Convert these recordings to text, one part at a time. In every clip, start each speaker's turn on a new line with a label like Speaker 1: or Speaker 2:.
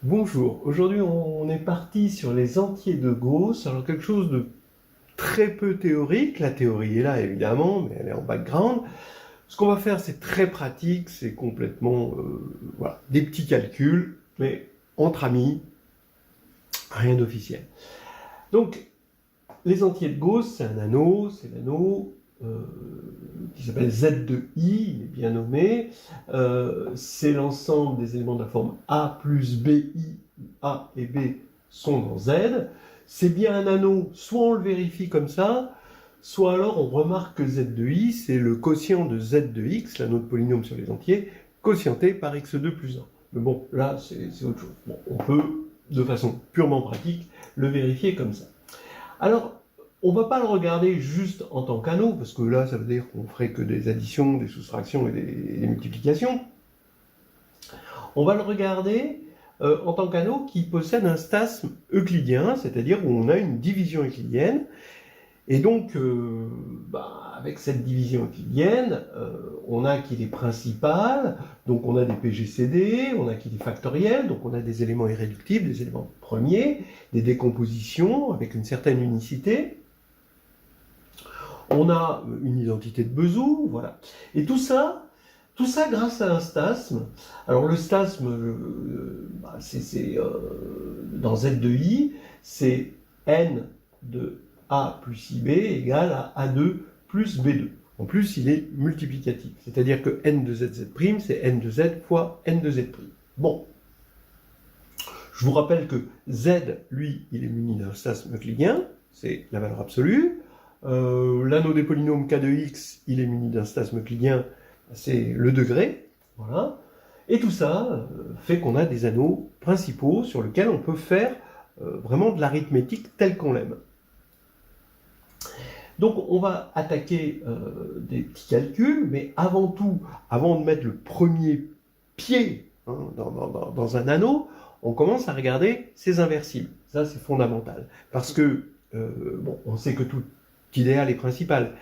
Speaker 1: Bonjour, aujourd'hui on est parti sur les entiers de Gauss, alors quelque chose de très peu théorique, la théorie est là évidemment, mais elle est en background. Ce qu'on va faire c'est très pratique, c'est complètement voilà, des petits calculs, mais entre amis, rien d'officiel. Donc les entiers de Gauss, c'est l'anneau qui s'appelle Z de I, il est bien nommé. C'est l'ensemble des éléments de la forme A plus BI, où A et B sont dans Z. C'est bien un anneau, soit on le vérifie comme ça, soit alors on remarque que Z de I, c'est le quotient de Z de X, l'anneau de polynôme sur les entiers, quotienté par X2 plus 1. Mais bon, là, c'est autre chose. Bon, on peut, de façon purement pratique, le vérifier comme ça. Alors, on ne va pas le regarder juste en tant qu'anneau, parce que là, ça veut dire qu'on ne ferait que des additions, des soustractions et des multiplications. On va le regarder en tant qu'anneau qui possède un stasme euclidien, c'est-à-dire où on a une division euclidienne. Et donc, avec cette division euclidienne, on a qu'il est principal, donc on a des PGCD, on a qu'il est factoriel, donc on a des éléments irréductibles, des éléments premiers, des décompositions avec une certaine unicité. On a une identité de Bezout, voilà. Et tout ça grâce à un stasme. Alors le stasme, dans Z de I, c'est N de A plus IB égale à A2 plus B2. En plus, il est multiplicatif. C'est-à-dire que N de ZZ', c'est N de Z fois N de Z'. Bon. Je vous rappelle que Z, lui, il est muni d'un stasme euclidien, c'est la valeur absolue. L'anneau des polynômes K de X, il est muni d'un stasme euclidien, c'est le degré. Voilà. Et tout ça fait qu'on a des anneaux principaux sur lesquels on peut faire vraiment de l'arithmétique telle qu'on l'aime. Donc on va attaquer des petits calculs, mais avant tout, avant de mettre le premier pied dans un anneau, on commence à regarder ses inversibles. Ça, c'est fondamental. Parce que, on sait que tout idéal est principal,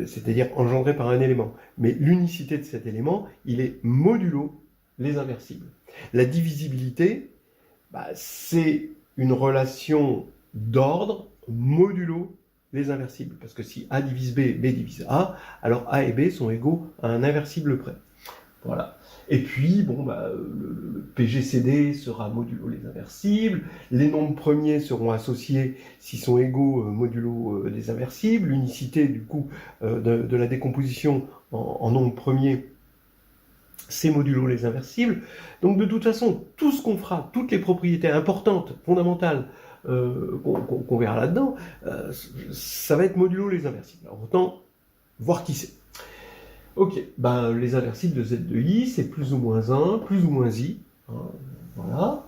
Speaker 1: c'est-à-dire engendré par un élément. Mais l'unicité de cet élément, il est modulo les inversibles. La divisibilité, c'est une relation d'ordre modulo les inversibles. Parce que si A divise B, B divise A, alors A et B sont égaux à un inversible près. Voilà. Et puis, le PGCD sera modulo les inversibles, les nombres premiers seront associés s'ils sont égaux modulo les inversibles, l'unicité du coup de la décomposition en nombres premiers, c'est modulo les inversibles. Donc de toute façon, tout ce qu'on fera, toutes les propriétés importantes, fondamentales, qu'on verra là-dedans, ça va être modulo les inversibles. Alors autant voir qui c'est. Ok, les inversibles de Z de I, c'est plus ou moins 1, plus ou moins I. Hein, voilà.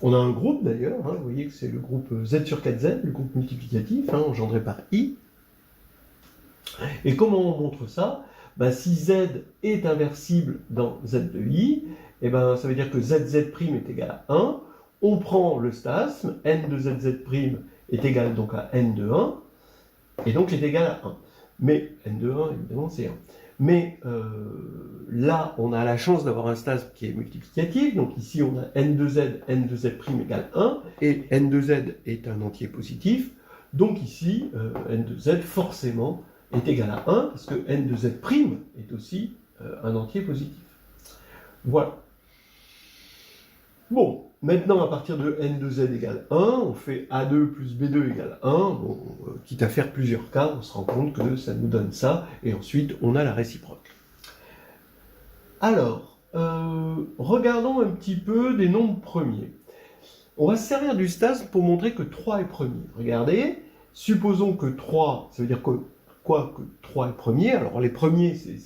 Speaker 1: On a un groupe d'ailleurs, vous voyez que c'est le groupe Z sur 4Z, le groupe multiplicatif, engendré par I. Et comment on montre ça? Si Z est inversible dans Z de I, ça veut dire que ZZ' est égal à 1. On prend le stasme, N de ZZ' est égal donc à N de 1, et donc est égal à 1. Mais N de 1, évidemment, c'est 1. Mais là, on a la chance d'avoir un stasme qui est multiplicatif. Donc ici, on a N de Z' égale 1. Et N de Z est un entier positif. Donc ici, N de Z, forcément, est égal à 1, parce que N de Z' est aussi un entier positif. Voilà. Bon, maintenant, à partir de N de Z égale 1, on fait A2 plus B2 égale 1. Bon, quitte à faire plusieurs cas, on se rend compte que ça nous donne ça, et ensuite, on a la réciproque. Alors, regardons un petit peu des nombres premiers. On va se servir du stasme pour montrer que 3 est premier. Regardez, supposons que 3, ça veut dire que 3 est premier. Alors les premiers, c'est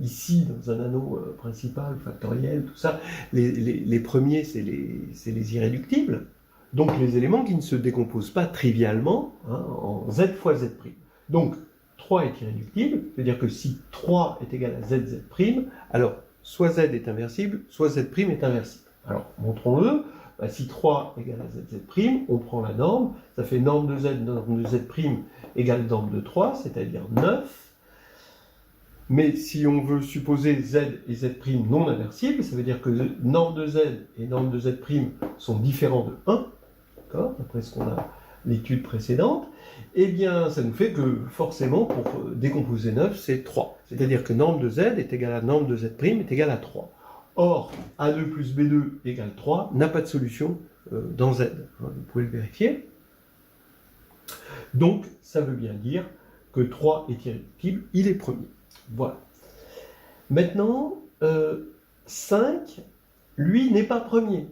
Speaker 1: ici, dans un anneau principal, factoriel, tout ça. Les premiers, c'est les irréductibles. Donc les éléments qui ne se décomposent pas trivialement en Z fois Z'. Donc 3 est irréductible, c'est-à-dire que si 3 est égal à ZZ', alors soit Z est inversible, soit Z' est inversible. Alors montrons-le. Si 3 égale à ZZ', on prend la norme, ça fait norme de Z égale norme de 3, c'est-à-dire 9. Mais si on veut supposer z et z' non inversibles, ça veut dire que norme de z et norme de z' sont différents de 1, d'accord, d'après ce qu'on a l'étude précédente, eh bien ça nous fait que forcément pour décomposer 9 c'est 3. C'est-à-dire que norme de z est égale à norme de z' est égale à 3. Or, A2 plus B2 égale 3 n'a pas de solution dans Z. Vous pouvez le vérifier. Donc, ça veut bien dire que 3 est irréductible, il est premier. Voilà. Maintenant, 5, lui, n'est pas premier.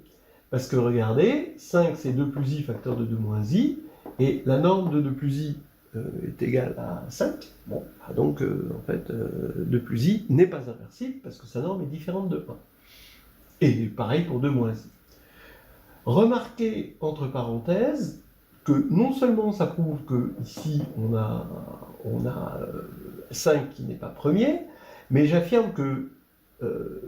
Speaker 1: Parce que regardez, 5 c'est 2 plus i facteur de 2 moins i, et la norme de 2 plus i est égale à 5. Bon, donc en fait, 2 plus i n'est pas inversible parce que sa norme est différente de 1. Et pareil pour 2 moins i. Remarquez entre parenthèses que non seulement ça prouve que ici on a 5 qui n'est pas premier, mais j'affirme que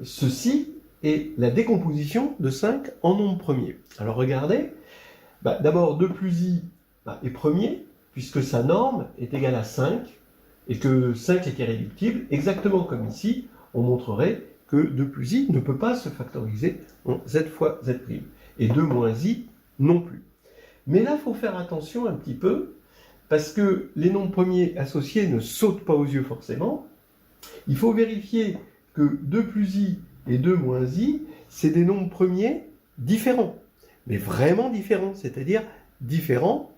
Speaker 1: ceci est la décomposition de 5 en nombre premier. Alors regardez, d'abord 2 plus i est premier, puisque sa norme est égale à 5, et que 5 est irréductible, exactement comme ici, on montrerait que 2 plus i ne peut pas se factoriser en z fois z', et 2 moins i non plus. Mais là, il faut faire attention un petit peu, parce que les nombres premiers associés ne sautent pas aux yeux forcément. Il faut vérifier que 2 plus i et 2 moins i, c'est des nombres premiers différents, mais vraiment différents, c'est-à-dire différents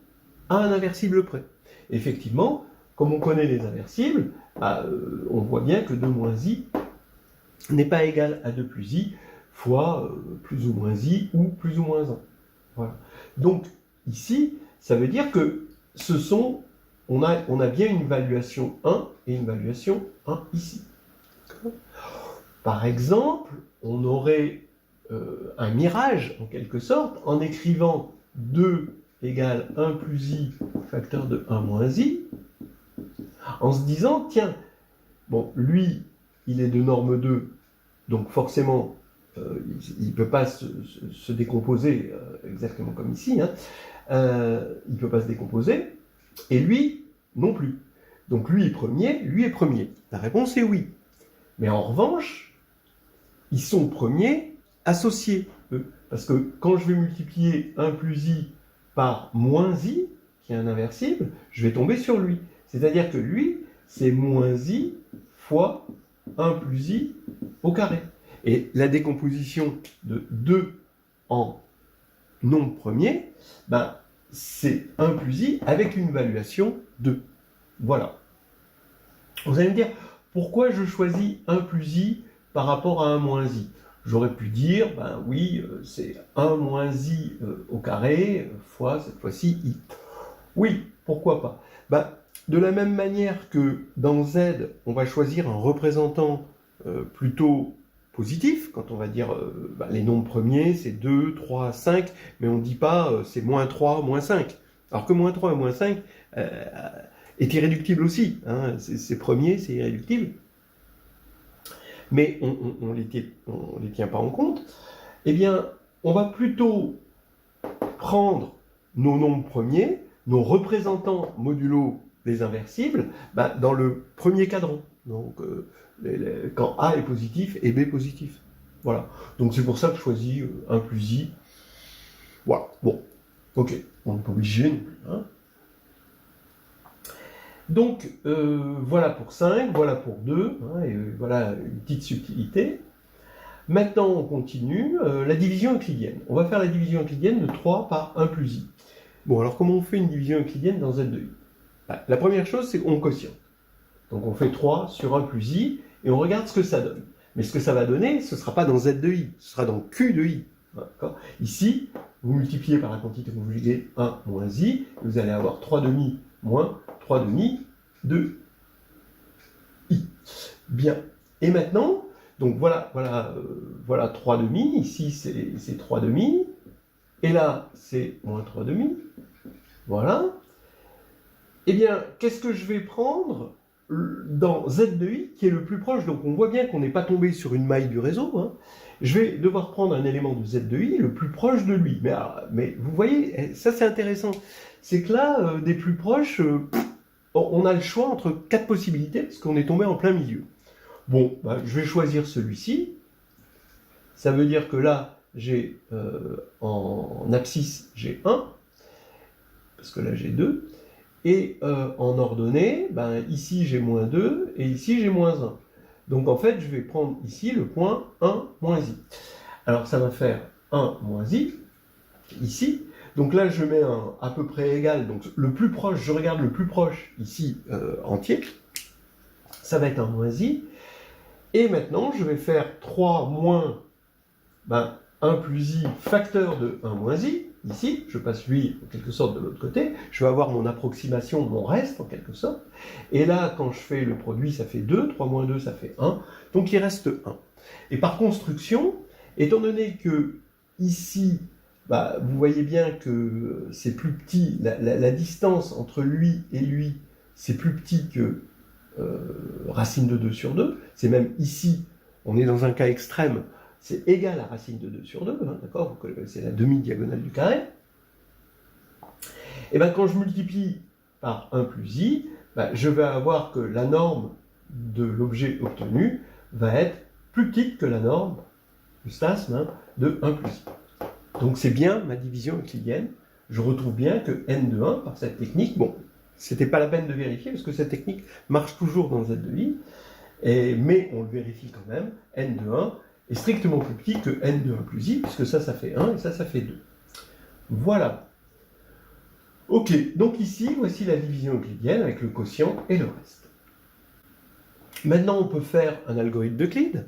Speaker 1: à un inversible près. Effectivement, comme on connaît les inversibles, on voit bien que 2 moins i n'est pas égal à 2 plus i fois plus ou moins i ou plus ou moins 1. Voilà. Donc ici, ça veut dire que on a bien une valuation 1 et une valuation 1 ici. Par exemple, on aurait un mirage, en quelque sorte, en écrivant 2 égale 1 plus i facteur de 1 moins i, en se disant, tiens, bon, lui, il est de norme 2, donc forcément, il ne peut pas se décomposer exactement comme ici, hein. Il ne peut pas se décomposer, et lui, non plus. Donc lui est premier. La réponse est oui. Mais en revanche, ils sont premiers associés, eux. Parce que quand je vais multiplier 1 plus i par moins i, qui est un inversible, je vais tomber sur lui. C'est-à-dire que lui, c'est moins i fois 1 plus i au carré. Et la décomposition de 2 en nombre premier, c'est 1 plus i avec une valuation 2. Voilà. Vous allez me dire, pourquoi je choisis 1 plus i par rapport à 1 moins i? J'aurais pu dire, oui, c'est 1 moins i au carré fois, cette fois-ci, i. Oui, pourquoi pas? De la même manière que dans Z, on va choisir un représentant plutôt positif, quand on va dire les nombres premiers, c'est 2, 3, 5, mais on ne dit pas c'est moins 3, moins 5. Alors que moins 3 et moins 5 est irréductible aussi. Hein, c'est premier, c'est irréductible. Mais on les tient pas en compte. Eh bien, on va plutôt prendre nos nombres premiers, nos représentants modulo les inversibles, dans le premier cadran. Donc, quand A est positif et B positif. Voilà. Donc c'est pour ça que je choisis 1 plus i. Voilà. Bon. Ok. On n'est pas obligé non plus. Hein. Donc, voilà pour 5, voilà pour 2, hein, et voilà une petite subtilité. Maintenant, on continue. La division euclidienne. On va faire la division euclidienne de 3 par 1 plus i. Bon, alors comment on fait une division euclidienne dans Z de i? La première chose, c'est qu'on quotiente. Donc on fait 3 sur 1 plus i, et on regarde ce que ça donne. Mais ce que ça va donner, ce ne sera pas dans Z de i, ce sera dans Q de i. Ici, vous multipliez par la quantité conjuguée 1 moins i, vous allez avoir 3 demi moins 3 demi de i. Bien. Et maintenant, donc voilà 3 demi, ici c'est 3 demi, et là c'est moins 3 demi. Voilà. Eh bien, qu'est-ce que je vais prendre dans Z de i, qui est le plus proche? Donc on voit bien qu'on n'est pas tombé sur une maille du réseau. Hein. Je vais devoir prendre un élément de Z de i le plus proche de lui. Mais vous voyez, ça c'est intéressant. C'est que là, des plus proches, on a le choix entre 4 possibilités, parce qu'on est tombé en plein milieu. Bon, bah, je vais choisir celui-ci. Ça veut dire que là, j'ai en abscisse, j'ai 1, parce que là j'ai 2. Et en ordonnée, ben, ici j'ai moins 2 et ici j'ai moins 1. Donc en fait, je vais prendre ici le point 1 moins i. Alors ça va faire 1 moins i, ici. Donc là, je mets un à peu près égal. Donc le plus proche, je regarde le plus proche, ici, entier. Ça va être 1 moins i. Et maintenant, je vais faire 3 moins 1 plus i facteur de 1 moins i. Ici, je passe lui en quelque sorte de l'autre côté. Je vais avoir mon approximation, mon reste en quelque sorte. Et là, quand je fais le produit, ça fait 2. 3 moins 2, ça fait 1. Donc il reste 1. Et par construction, étant donné que ici, vous voyez bien que c'est plus petit, la distance entre lui et lui, c'est plus petit que racine de 2 sur 2. C'est même ici, on est dans un cas extrême, c'est égal à racine de 2 sur 2, hein, d'accord? C'est la demi-diagonale du carré. Et bien quand je multiplie par 1 plus i, je vais avoir que la norme de l'objet obtenu va être plus petite que la norme, le stasme, de 1 plus i. Donc c'est bien ma division euclidienne. Je retrouve bien que n de 1, par cette technique, bon, c'était pas la peine de vérifier, parce que cette technique marche toujours dans Z de i, mais on le vérifie quand même, n de 1 est strictement plus petit que n de 1 plus i, puisque ça fait 1 et ça fait 2. Voilà. Ok, donc ici, voici la division euclidienne avec le quotient et le reste. Maintenant, on peut faire un algorithme d'Euclide,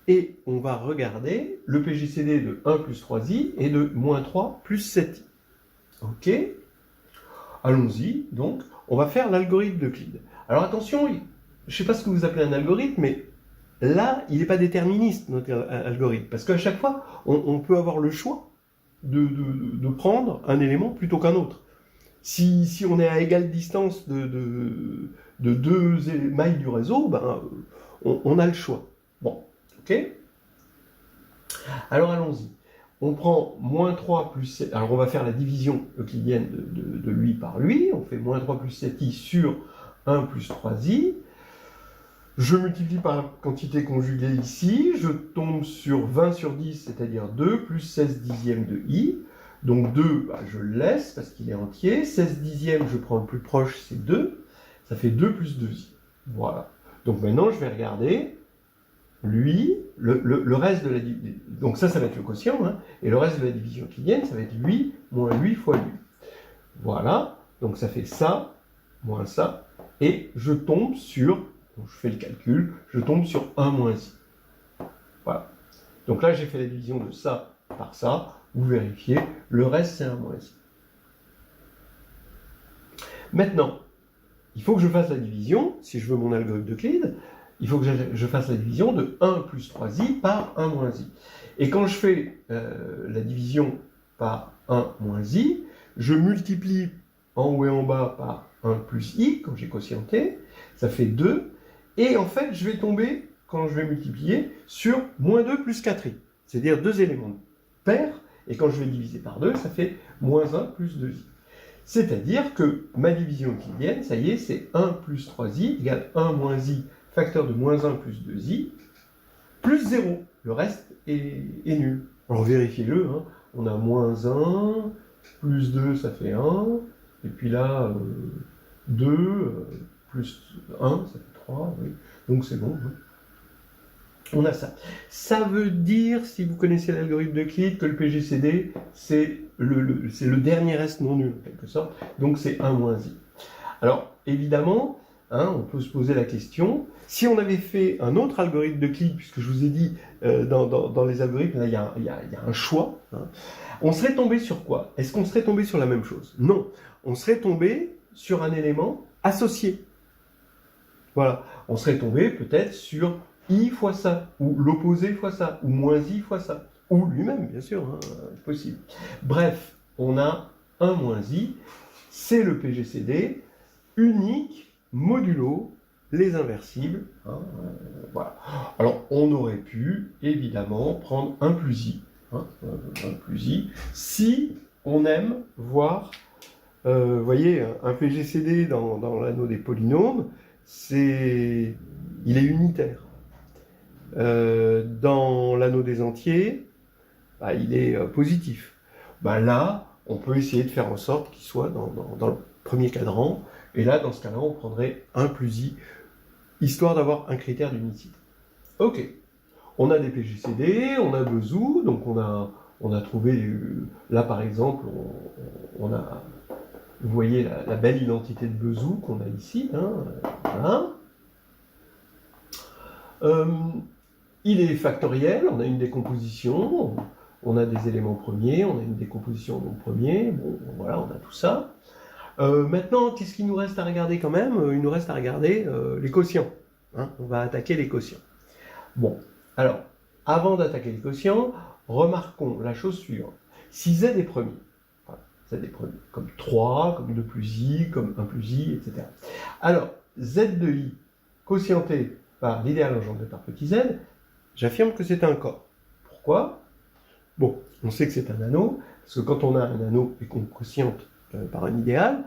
Speaker 1: et on va regarder le PGCD de 1 plus 3i et de moins 3 plus 7i. Ok, allons-y, donc, on va faire l'algorithme d'Euclide. Alors attention, je ne sais pas ce que vous appelez un algorithme, mais là, il n'est pas déterministe, notre algorithme, parce qu'à chaque fois, on peut avoir le choix de prendre un élément plutôt qu'un autre. Si on est à égale distance de deux mailles du réseau, on a le choix. Bon, ok. Alors allons-y. On prend moins 3 plus 7, alors on va faire la division euclidienne de lui par lui, on fait moins 3 plus 7i sur 1 plus 3i, je multiplie par la quantité conjuguée ici, je tombe sur 20 sur 10, c'est-à-dire 2, plus 16 dixièmes de i, donc 2, je le laisse parce qu'il est entier, 16 dixièmes, je prends le plus proche, c'est 2, ça fait 2 plus 2i, voilà. Donc maintenant, je vais regarder, lui, le reste de la division, donc ça va être le quotient, hein, et le reste de la division euclidienne, ça va être lui moins lui fois lui. Voilà, donc ça fait ça, moins ça, et je tombe sur, donc je fais le calcul, je tombe sur 1 moins i. Voilà. Donc là, j'ai fait la division de ça par ça, vous vérifiez, le reste c'est 1 moins i. Maintenant, il faut que je fasse la division, si je veux mon algorithme d'Euclide, il faut que je fasse la division de 1 plus 3i par 1 moins i. Et quand je fais la division par 1 moins i, je multiplie en haut et en bas par 1 plus i, quand j'ai quotienté, ça fait 2, et en fait, je vais tomber, quand je vais multiplier, sur moins 2 plus 4i, c'est-à-dire deux éléments pairs, et quand je vais diviser par 2, ça fait moins 1 plus 2i. C'est-à-dire que ma division euclidienne, ça y est, c'est 1 plus 3i égale 1 moins i facteur de moins 1 plus 2i, plus 0. Le reste est nul. Alors vérifiez-le, hein. On a moins 1, plus 2, ça fait 1, et puis là, 2, plus 1, ça fait 3, oui. Donc c'est bon. Hein. On a ça. Ça veut dire, si vous connaissez l'algorithme d'Euclide, que le PGCD, c'est le dernier reste non nul, en quelque sorte. Donc c'est 1 moins i. Alors, évidemment, hein, on peut se poser la question, si on avait fait un autre algorithme d'Euclide, puisque je vous ai dit, dans les algorithmes, là, il y a un choix, hein, on serait tombé sur quoi? Est-ce qu'on serait tombé sur la même chose? Non. On serait tombé sur un élément associé. Voilà. On serait tombé peut-être sur i fois ça, ou l'opposé fois ça, ou moins i fois ça, ou lui-même, bien sûr, hein, possible. Bref, on a 1 moins i, c'est le PGCD, unique, modulo, les inversibles. Hein, voilà. Alors, on aurait pu, évidemment, prendre 1 plus i, hein, 1 plus i, si on aime voir, vous voyez, un PGCD dans l'anneau des polynômes, il est unitaire. Dans l'anneau des entiers, bah, il est positif. Bah, là, on peut essayer de faire en sorte qu'il soit dans le premier cadran. Et là, dans ce cas-là, on prendrait 1 plus i, histoire d'avoir un critère d'unicité. Ok. On a des PGCD, on a Bezout, donc on a trouvé, là par exemple, on a, vous voyez la belle identité de Bezout qu'on a ici, hein, voilà. Il est factoriel, on a une décomposition, on a des éléments premiers, on a une décomposition non premier, bon voilà, on a tout ça. Maintenant, qu'est-ce qu'il nous reste à regarder quand même? Il nous reste à regarder les quotients. Hein, on va attaquer les quotients. Bon, alors, avant d'attaquer les quotients, remarquons la chose suivante. Si z est premier, voilà, z est premier, comme 3, comme 2 plus i, comme 1 plus i, etc. Alors, z de i, quotienté par l'idéal engendré par petit z, j'affirme que c'est un corps. Pourquoi? Bon, on sait que c'est un anneau, parce que quand on a un anneau et qu'on quotiente par un idéal,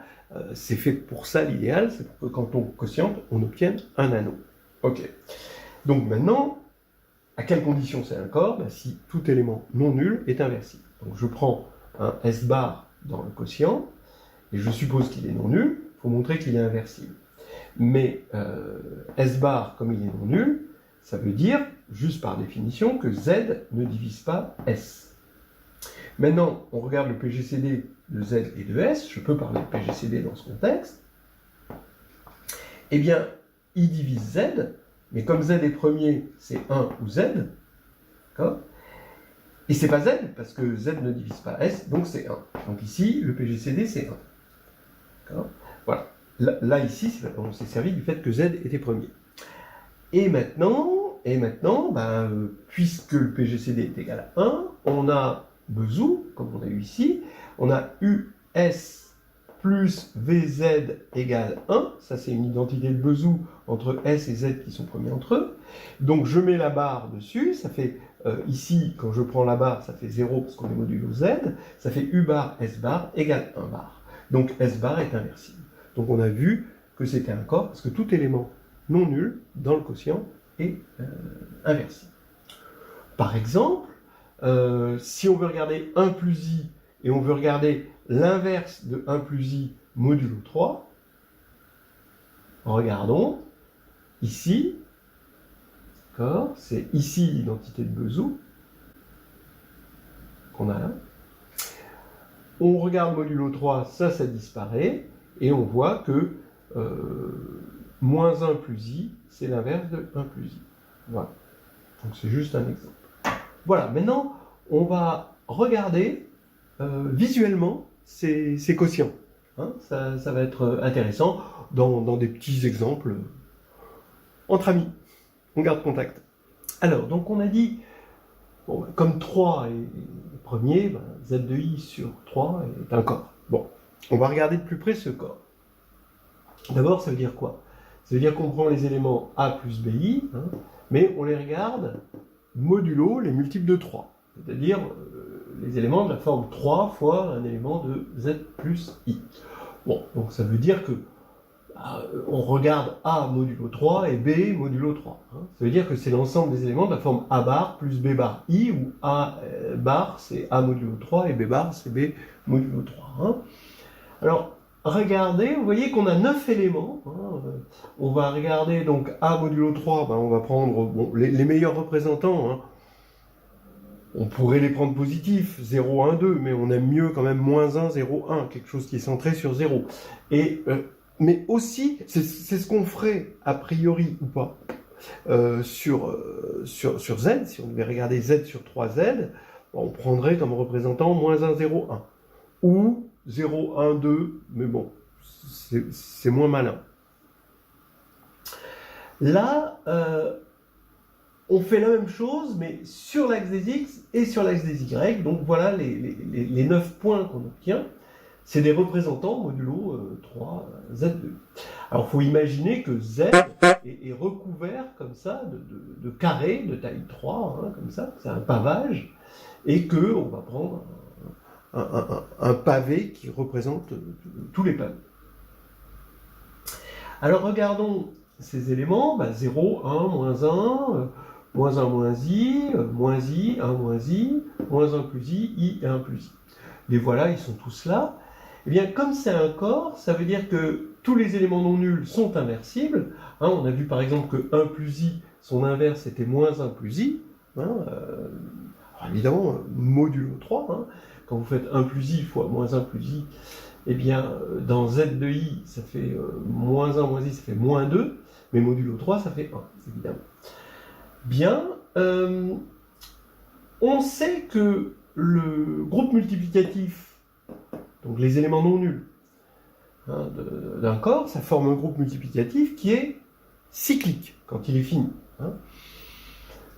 Speaker 1: c'est fait pour ça l'idéal, c'est pour que quand on quotiente, on obtienne un anneau. Ok. Donc maintenant, à quelles conditions c'est un corps? Ben, si tout élément non nul est inversible. Donc je prends un S bar dans le quotient, et je suppose qu'il est non nul, il faut montrer qu'il est inversible. Mais S bar, comme il est non nul, ça veut dire, juste par définition, que Z ne divise pas S. Maintenant, on regarde le PGCD de Z et de S, je peux parler de PGCD dans ce contexte. Eh bien, I divise Z, mais comme Z est premier, c'est 1 ou Z, d'accord? Et c'est pas Z, parce que Z ne divise pas S, donc c'est 1. Donc ici, le PGCD, c'est 1. D'accord? Voilà. Là, ici, on s'est servi du fait que Z était premier. Et maintenant puisque le PGCD est égal à 1, on a Bezout, comme on a eu ici, on a US plus VZ égale 1, ça c'est une identité de Bezout entre S et Z qui sont premiers entre eux. Donc je mets la barre dessus, ça fait ici, quand je prends la barre, ça fait 0 parce qu'on est modulo Z, ça fait U bar S bar égale 1 bar. Donc S bar est inversible. Donc on a vu que c'était un corps parce que tout élément non nul dans le quotient est inversible. Par exemple, si on veut regarder 1 plus i et on veut regarder l'inverse de 1 plus i modulo 3, regardons ici, d'accord, c'est ici l'identité de Bezout qu'on a là. On regarde modulo 3, ça disparaît, et on voit que moins 1 plus i, c'est l'inverse de 1 plus i. Voilà. Donc c'est juste un exemple. Voilà, maintenant, on va regarder visuellement ces quotients. Hein, ça va être intéressant dans des petits exemples entre amis. On garde contact. Alors, donc on a dit, bon, comme 3 est premier, ben, Z de i sur 3 est un corps. Bon, on va regarder de plus près ce corps. D'abord, ça veut dire quoi? Ça veut dire qu'on prend les éléments A plus BI, hein, mais on les regarde modulo les multiples de 3. C'est-à-dire les éléments de la forme 3 fois un élément de Z plus I. Bon, donc ça veut dire que on regarde A modulo 3 et B modulo 3. Hein. Ça veut dire que c'est l'ensemble des éléments de la forme A bar plus B bar I, où A bar c'est A modulo 3 et B bar c'est B modulo 3. Hein. Alors, regardez, vous voyez qu'on a 9 éléments. Hein. On va regarder donc A modulo 3, ben on va prendre bon, les meilleurs représentants. Hein. On pourrait les prendre positifs, 0, 1, 2, mais on aime mieux quand même moins 1, 0, 1, quelque chose qui est centré sur 0. Et, mais aussi, c'est ce qu'on ferait a priori ou pas sur Z, si on devait regarder Z sur 3Z, on prendrait comme représentant moins 1, 0, 1. Ou 0, 1, 2, mais bon, c'est moins malin. Là, on fait la même chose, mais sur l'axe des X et sur l'axe des Y. Donc voilà les 9 points qu'on obtient. C'est des représentants modulo 3, Z2. Alors il faut imaginer que Z est recouvert comme ça de carrés de taille 3, hein, comme ça, c'est un pavage, et qu'on va prendre un pavé qui représente tous les pavés. Alors regardons ces éléments, 0, 1, moins 1, moins 1 moins i, 1 moins i, moins 1 plus i et 1 plus i. Les voilà, ils sont tous là. Eh bien, comme c'est un corps, ça veut dire que tous les éléments non nuls sont inversibles. Hein, on a vu par exemple que 1 plus i, son inverse était moins 1 plus i. Hein, alors évidemment, modulo 3, hein, quand vous faites 1 plus i fois moins 1 plus i, eh bien, dans z de i, ça fait moins 1 moins i, ça fait moins 2, mais modulo 3, ça fait 1, évidemment. Bien, on sait que le groupe multiplicatif, donc les éléments non nuls hein, d'un corps, ça forme un groupe multiplicatif qui est cyclique quand il est fini. Hein.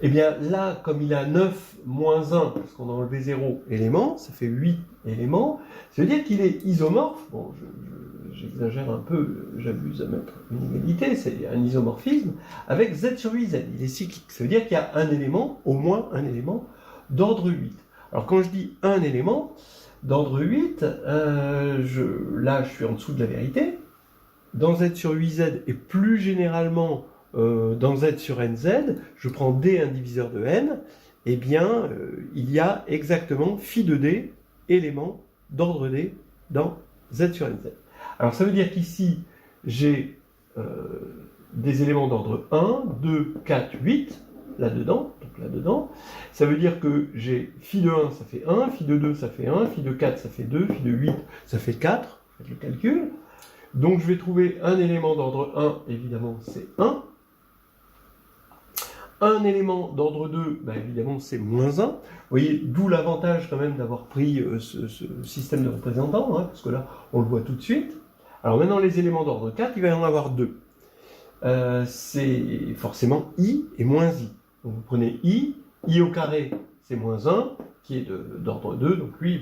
Speaker 1: Et bien là, comme il a 9 moins 1, parce qu'on a enlevé 0 éléments, ça fait 8 éléments, ça veut dire qu'il est isomorphe. Bon, j'exagère un peu, j'abuse à mettre une égalité, c'est un isomorphisme, avec z sur 8z, il est cyclique. Ça veut dire qu'il y a un élément, au moins un élément, d'ordre 8. Alors quand je dis un élément, d'ordre 8, là je suis en dessous de la vérité. Dans z sur 8z et plus généralement dans z sur nz, je prends d indiviseur de n, eh bien il y a exactement phi de d éléments d'ordre d dans z sur nz. Alors ça veut dire qu'ici j'ai des éléments d'ordre 1, 2, 4, 8, là-dedans, donc là-dedans. Ça veut dire que j'ai phi de 1, ça fait 1, phi de 2, ça fait 1, phi de 4, ça fait 2, phi de 8, ça fait 4, faites le calcul. Donc je vais trouver un élément d'ordre 1, évidemment c'est 1. Un élément d'ordre 2, évidemment c'est moins 1. Vous voyez, d'où l'avantage quand même d'avoir pris ce système de représentants, hein, parce que là on le voit tout de suite. Alors maintenant les éléments d'ordre 4, il va y en avoir 2. C'est forcément i et moins i. Donc vous prenez i au carré, c'est moins 1, qui est d'ordre 2, donc lui,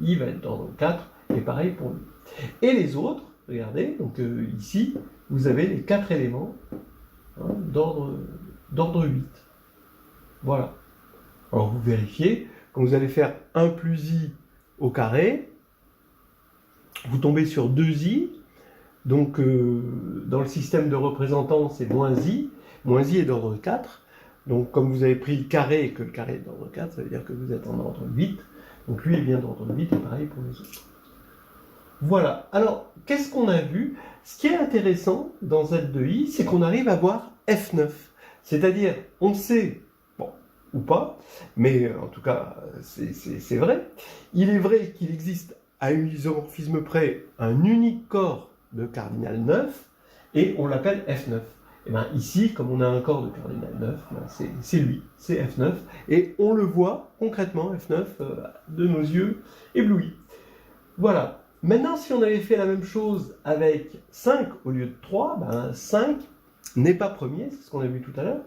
Speaker 1: i va être d'ordre 4, et pareil pour lui. Et les autres, regardez, donc ici, vous avez les 4 éléments hein, d'ordre 8. Voilà. Alors vous vérifiez, quand vous allez faire 1 plus i au carré, vous tombez sur 2i, donc dans le système de représentants, c'est moins i est d'ordre 4, donc comme vous avez pris le carré et que le carré est d'ordre 4, ça veut dire que vous êtes en ordre 8, donc lui est bien d'ordre 8 et pareil pour les autres. Voilà, alors qu'est-ce qu'on a vu? Ce qui est intéressant dans Z de I, c'est qu'on arrive à voir F9, c'est-à-dire on sait, bon, ou pas, mais en tout cas c'est vrai, il est vrai qu'il existe à un isomorphisme près un unique corps de cardinal 9 et on l'appelle F9. Et bien ici, comme on a un corps de cardinal 9, c'est lui, c'est F9, et on le voit concrètement, F9, de nos yeux éblouis. Voilà. Maintenant, si on avait fait la même chose avec 5 au lieu de 3, 5 n'est pas premier, c'est ce qu'on a vu tout à l'heure.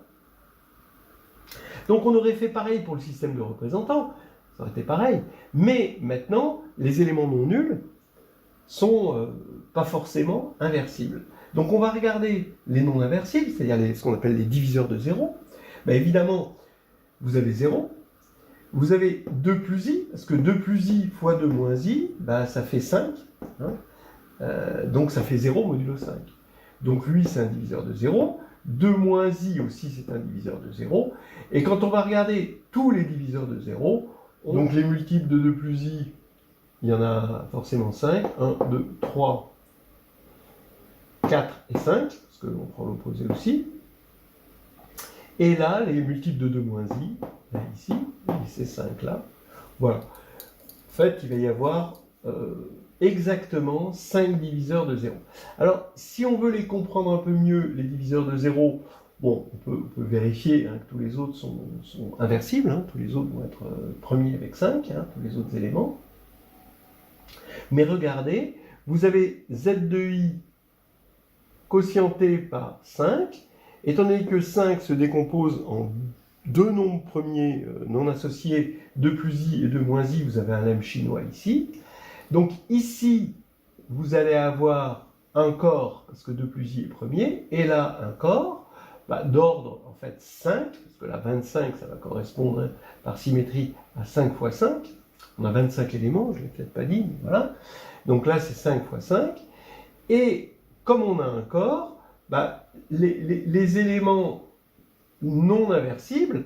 Speaker 1: Donc on aurait fait pareil pour le système de représentants, ça aurait été pareil. Mais maintenant, les éléments non nuls sont pas forcément inversibles. Donc on va regarder les non inversibles, c'est-à-dire ce qu'on appelle les diviseurs de 0. Évidemment, vous avez 0. Vous avez 2 plus i, parce que 2 plus i fois 2 moins i, ça fait 5. Hein, donc ça fait 0 modulo 5. Donc lui, c'est un diviseur de 0. 2 moins i aussi, c'est un diviseur de 0. Et quand on va regarder tous les diviseurs de 0, donc les multiples de 2 plus i, il y en a forcément 5. 1, 2, 3, 4 et 5, parce qu'on prend l'opposé aussi. Et là, les multiples de 2 moins i, ici, c'est 5 là. Voilà. En fait, il va y avoir exactement 5 diviseurs de 0. Alors, si on veut les comprendre un peu mieux, les diviseurs de 0, bon, on peut vérifier hein, que tous les autres sont inversibles, hein, tous les autres vont être premiers avec 5, hein, tous les autres éléments. Mais regardez, vous avez z de i quotienté par 5, étant donné que 5 se décompose en deux nombres premiers non associés, 2 plus i et 2 moins i, vous avez un lemme chinois ici. Donc ici, vous allez avoir un corps, parce que 2 plus i est premier, et là un corps d'ordre en fait 5, parce que là 25, ça va correspondre par symétrie à 5 fois 5. On a 25 éléments, je ne l'ai peut-être pas dit, mais voilà. Donc là c'est 5 fois 5. Et comme on a un corps, les éléments non inversibles,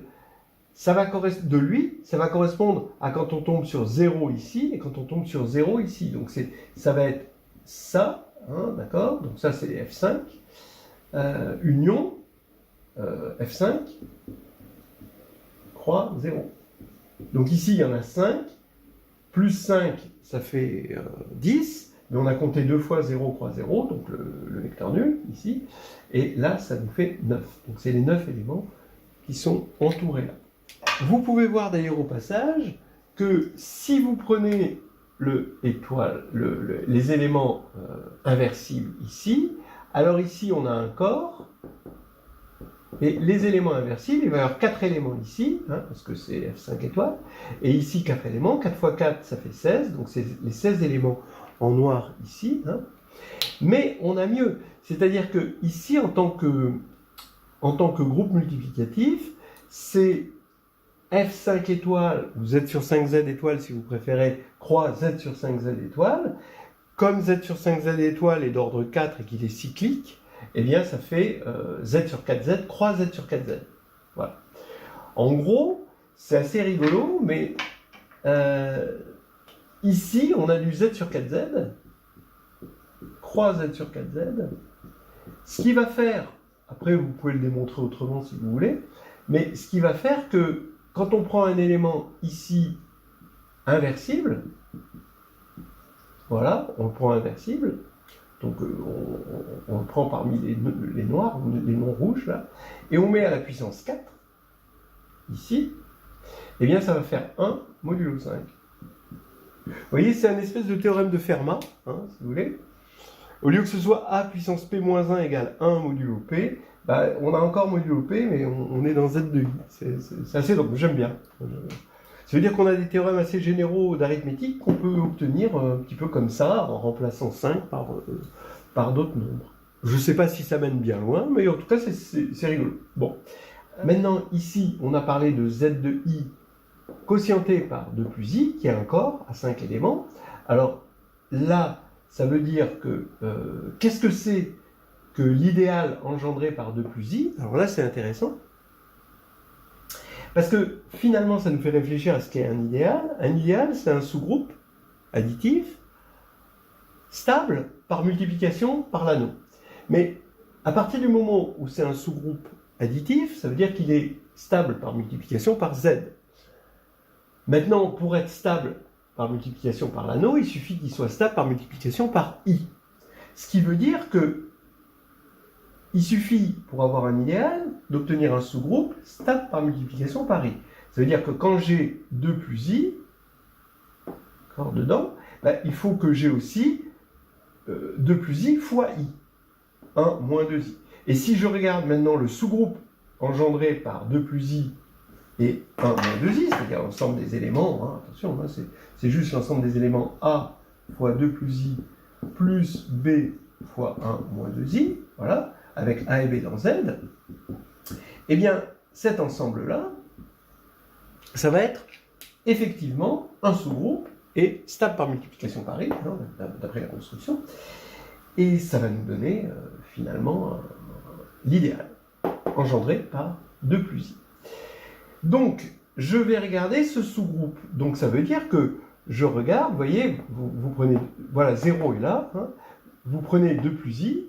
Speaker 1: ça va correspondre à quand on tombe sur 0 ici et quand on tombe sur 0 ici. Donc ça va être ça, hein, d'accord? Donc ça c'est F5, union, F5, croix, 0. Donc ici il y en a 5, plus 5 ça fait 10, mais on a compté 2 fois 0, croix 0, donc le vecteur nul ici, et là ça nous fait 9. Donc c'est les 9 éléments qui sont entourés là. Vous pouvez voir d'ailleurs au passage que si vous prenez les éléments inversibles ici, alors ici on a un corps, et les éléments inversibles, il va y avoir 4 éléments ici, hein, parce que c'est F5 étoiles, et ici 4 éléments, 4 fois 4 ça fait 16, donc c'est les 16 éléments en noir ici, hein. Mais on a mieux, c'est-à-dire que ici en tant que groupe multiplicatif, c'est F5 étoiles, ou Z sur 5Z étoiles si vous préférez, croix Z sur 5Z étoiles. Comme Z sur 5Z étoiles est d'ordre 4 et qu'il est cyclique, eh bien ça fait Z sur 4Z, croix Z sur 4Z. Voilà. En gros, c'est assez rigolo, mais ici on a du Z sur 4Z, croix Z sur 4Z. Ce qui va faire, après vous pouvez le démontrer autrement si vous voulez, mais ce qui va faire que quand on prend un élément ici inversible, voilà, on le prend inversible, donc on le prend parmi les noirs, les non rouges là, et on met à la puissance 4, ici, et bien ça va faire 1 modulo 5. Vous voyez, c'est un espèce de théorème de Fermat, hein, si vous voulez. Au lieu que ce soit A puissance P-1 égale 1 modulo P, bah, on a encore modulo P, mais on est dans Z de I. C'est assez drôle, j'aime bien. Ça veut dire qu'on a des théorèmes assez généraux d'arithmétique qu'on peut obtenir un petit peu comme ça, en remplaçant 5 par d'autres nombres. Je ne sais pas si ça mène bien loin, mais en tout cas, c'est rigolo. Bon. Maintenant, ici, on a parlé de Z de I quotienté par 2 plus I, qui est un corps à 5 éléments. Alors là, ça veut dire que, qu'est-ce que c'est que l'idéal engendré par 2 plus I? Alors là, c'est intéressant. Parce que finalement, ça nous fait réfléchir à ce qu'est un idéal. Un idéal, c'est un sous-groupe additif, stable par multiplication par l'anneau. Mais à partir du moment où c'est un sous-groupe additif, ça veut dire qu'il est stable par multiplication par Z. Maintenant, pour être stable par multiplication par l'anneau, il suffit qu'il soit stable par multiplication par I. Ce qui veut dire que il suffit, pour avoir un idéal, d'obtenir un sous-groupe stable par multiplication par I. Ça veut dire que quand j'ai 2 plus I, dedans, ben, il faut que j'ai aussi 2 plus I fois I. 1 moins 2I. Et si je regarde maintenant le sous-groupe engendré par 2 plus I et 1 moins 2I, c'est-à-dire l'ensemble des éléments, hein, attention, hein, c'est juste l'ensemble des éléments A fois 2 plus I plus B fois 1 moins 2I, voilà, avec A et B dans Z, eh bien, cet ensemble-là, ça va être effectivement un sous-groupe et stable par multiplication par I, hein, d'après la construction, et ça va nous donner finalement l'idéal, engendré par 2 plus I. Donc, je vais regarder ce sous-groupe. Donc, ça veut dire que je regarde, vous voyez, vous prenez, voilà, 0 est là, hein, vous prenez 2 plus I,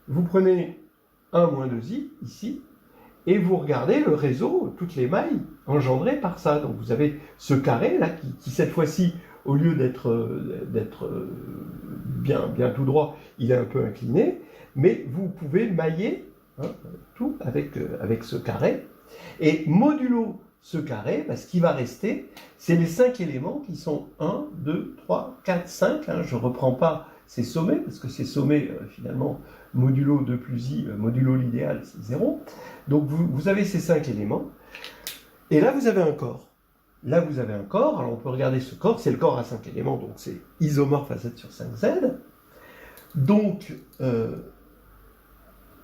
Speaker 1: vous prenez 1 moins 2i, ici, et vous regardez le réseau, toutes les mailles engendrées par ça. Donc vous avez ce carré là qui cette fois-ci, au lieu d'être bien tout droit, il est un peu incliné, mais vous pouvez mailler, hein, tout avec ce carré. Et modulo ce carré, bah, ce qui va rester, c'est les 5 éléments qui sont 1, 2, 3, 4, 5. Hein, je ne reprends pas ces sommets, parce que ces sommets, finalement, modulo 2 plus I, modulo l'idéal, c'est 0. Donc vous avez ces 5 éléments. Et là, vous avez un corps. Là, vous avez un corps. Alors, on peut regarder ce corps. C'est le corps à 5 éléments, donc c'est isomorphe à Z sur 5Z. Donc,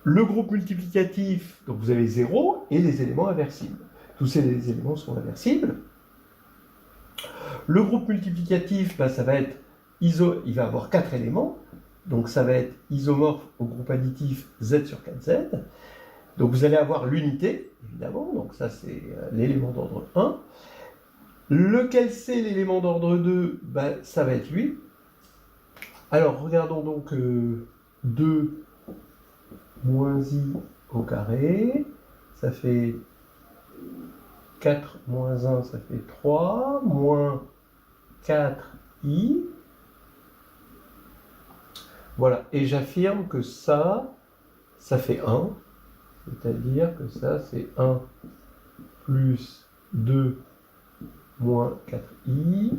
Speaker 1: le groupe multiplicatif, donc vous avez 0 et les éléments inversibles. Tous ces éléments sont inversibles. Le groupe multiplicatif, ben, ça va être il va avoir 4 éléments. donc ça va être isomorphe au groupe additif Z sur 4Z. Donc vous allez avoir l'unité, évidemment, donc ça c'est l'élément d'ordre 1. Lequel c'est l'élément d'ordre 2? Ben, ça va être lui. Alors regardons donc 2 moins i au carré, ça fait 4 moins 1, ça fait 3, moins 4i. Voilà, et j'affirme que ça fait 1, c'est-à-dire que ça c'est 1 plus 2 moins 4i,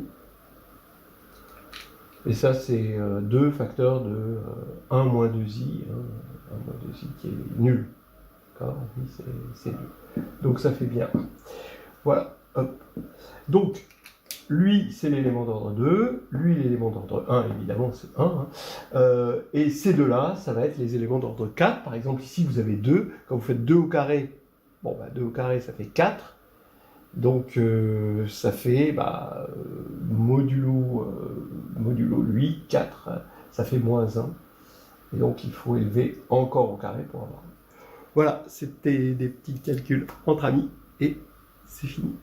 Speaker 1: et ça c'est 2 facteurs de 1 moins 2i, 1 moins 2i qui est nul. D'accord, oui, c'est nul. Donc ça fait bien 1. Voilà, hop. Donc, lui, c'est l'élément d'ordre 2, lui, l'élément d'ordre 1, évidemment, c'est 1. Et ces deux-là, ça va être les éléments d'ordre 4. Par exemple, ici, vous avez 2. Quand vous faites 2 au carré, bon, bah, 2 au carré, ça fait 4. Donc, ça fait, modulo lui, 4, ça fait moins 1. Et donc, il faut élever encore au carré pour avoir 1. Voilà, c'était des petits calculs entre amis, et c'est fini.